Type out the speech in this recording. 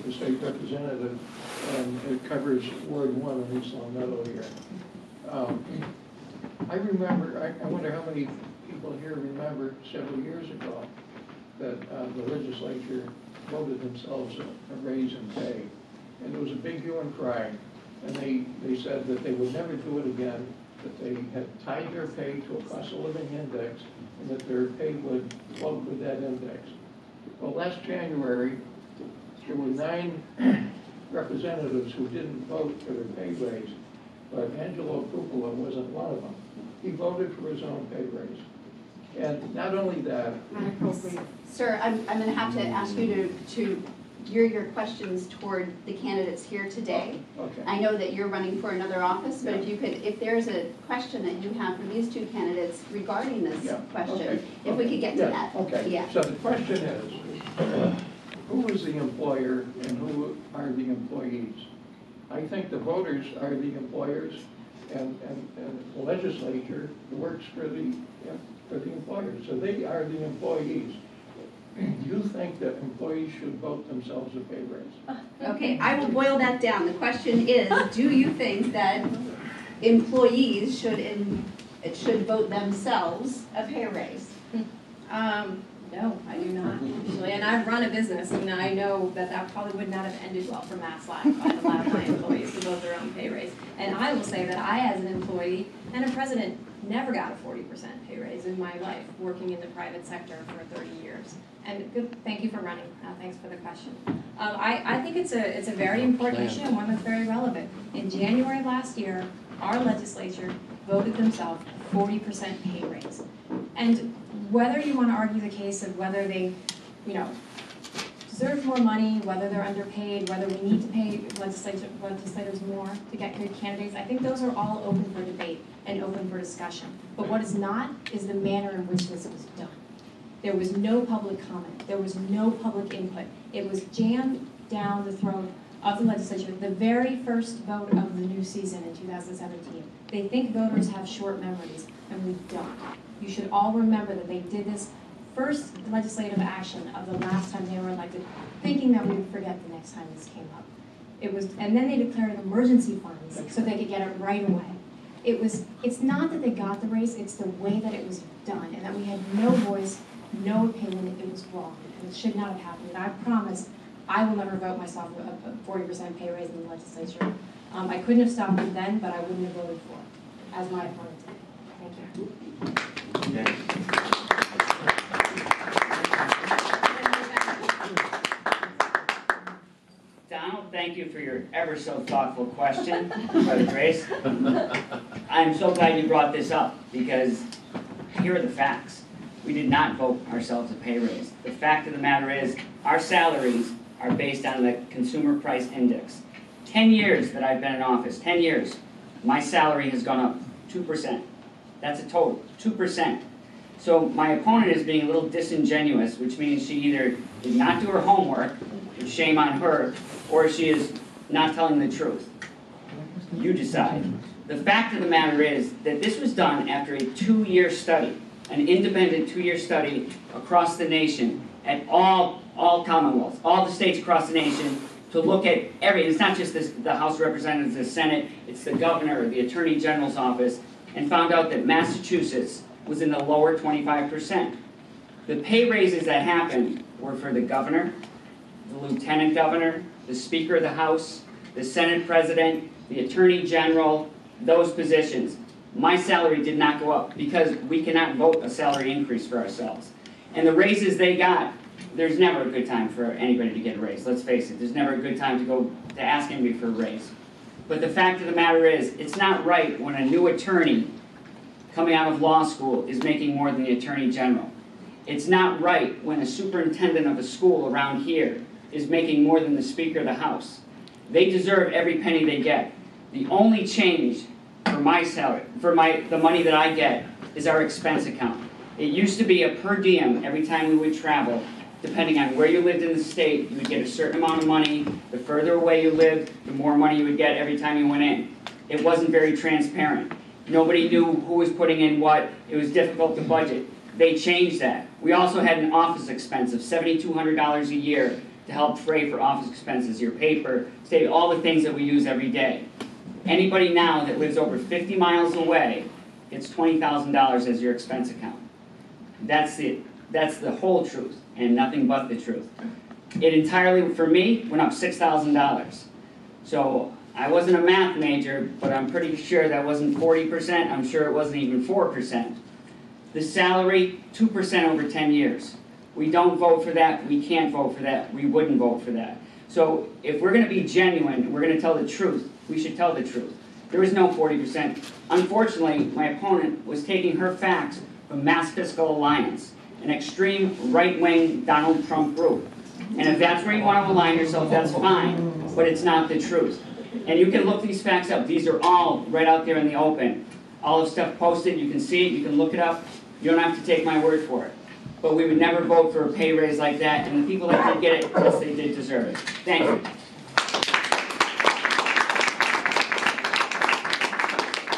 the state representative, and it covers Ward 1 in East Longmeadow here. I remember, I wonder how many people here remember several years ago that the legislature voted themselves a raise in pay. And there was a big hue and cry. And they said that they would never do it again, that they had tied their pay to a cost of living index, and that their pay would float with that index. Well, last January, there were 9 representatives who didn't vote for their pay raise, but Angelo Cupola wasn't one of them. He voted for his own pay raise. And not only that... Sir, I'm going to have to ask you to gear your questions toward the candidates here today. Okay. I know that you're running for another office, but if there's a question that you have for these 2 candidates regarding this question, if we could get to that. Okay. Yeah. So the question is, who is the employer and who are the employees? I think the voters are the employers, and the legislature works for the employers. So they are the employees. Do you think that employees should vote themselves a pay raise? Okay, I will boil that down. The question is, do you think that employees should vote themselves a pay raise? No, I do not, actually. And I've run a business, and I know that that probably would not have ended well for MassLive if I'd allowed my employees to vote their own pay raise. And I will say that I, as an employee and a president, never got a 40% pay raise in my life, working in the private sector for 30 years. And good, thank you for running. Thanks for the question. I think it's a very important issue and one that's very relevant. In January of last year, our legislature voted themselves a 40% pay raise. And whether you want to argue the case of whether they, deserve more money, whether they're underpaid, whether we need to pay legislators more to get good candidates, I think those are all open for debate and open for discussion. But what is not is the manner in which this was done. There was no public comment. There was no public input. It was jammed down the throat of the legislature. The very first vote of the new season in 2017. They think voters have short memories, and we don't. You should all remember that they did this first legislative action of the last time they were elected, thinking that we would forget the next time this came up. And then they declared emergency funds so they could get it right away. It's not that they got the raise, it's the way that it was done, and that we had no voice, no opinion. It was wrong, and it should not have happened. And I promise I will never vote myself a 40% pay raise in the legislature. I couldn't have stopped it then, but I wouldn't have voted for it, as my opponent did. Thank you. Donald, thank you for your ever so thoughtful question, Brother Grace. I'm so glad you brought this up, because here are the facts. We did not vote ourselves a pay raise. The fact of the matter is, our salaries are based on the Consumer Price Index. 10 years that I've been in office, 10 years, my salary has gone up 2%. That's a total, 2%. So my opponent is being a little disingenuous, which means she either did not do her homework, shame on her, or she is not telling the truth. You decide. The fact of the matter is that this was done after a 2-year study, an independent 2-year study across the nation at all commonwealths, all the states across the nation, to look at it's not just the House of Representatives, the Senate, it's the governor, the Attorney General's office, and found out that Massachusetts was in the lower 25%. The pay raises that happened were for the governor, the lieutenant governor, the Speaker of the House, the Senate President, the Attorney General, those positions. My salary did not go up because we cannot vote a salary increase for ourselves. And the raises they got, there's never a good time for anybody to get a raise. Let's face it, there's never a good time to go to ask anybody for a raise. But the fact of the matter is, it's not right when a new attorney coming out of law school is making more than the Attorney General. It's not right when a superintendent of a school around here is making more than the Speaker of the House. They deserve every penny they get. The only change for my salary, for the money that I get, is our expense account. It used to be a per diem every time we would travel. Depending on where you lived in the state, you would get a certain amount of money. The further away you lived, the more money you would get every time you went in. It wasn't very transparent. Nobody knew who was putting in what. It was difficult to budget. They changed that. We also had an office expense of $7,200 a year to help fray for office expenses, your paper, save all the things that we use every day. Anybody now that lives over 50 miles away gets $20,000 as your expense account. That's it. That's the whole truth and nothing but the truth. It entirely, for me, went up $6,000. So I wasn't a math major, but I'm pretty sure that wasn't 40%. I'm sure it wasn't even 4%. The salary, 2% over 10 years. We don't vote for that. We can't vote for that. We wouldn't vote for that. So if we're going to be genuine, we're going to tell the truth, we should tell the truth. There is no 40%. Unfortunately, my opponent was taking her facts from Mass Fiscal Alliance, an extreme right-wing Donald Trump group. And if that's where you want to align yourself, that's fine, but it's not the truth. And you can look these facts up. These are all right out there in the open. All the stuff posted, you can see it, you can look it up. You don't have to take my word for it. But we would never vote for a pay raise like that, and the people that did get it, yes, they did deserve it. Thank you.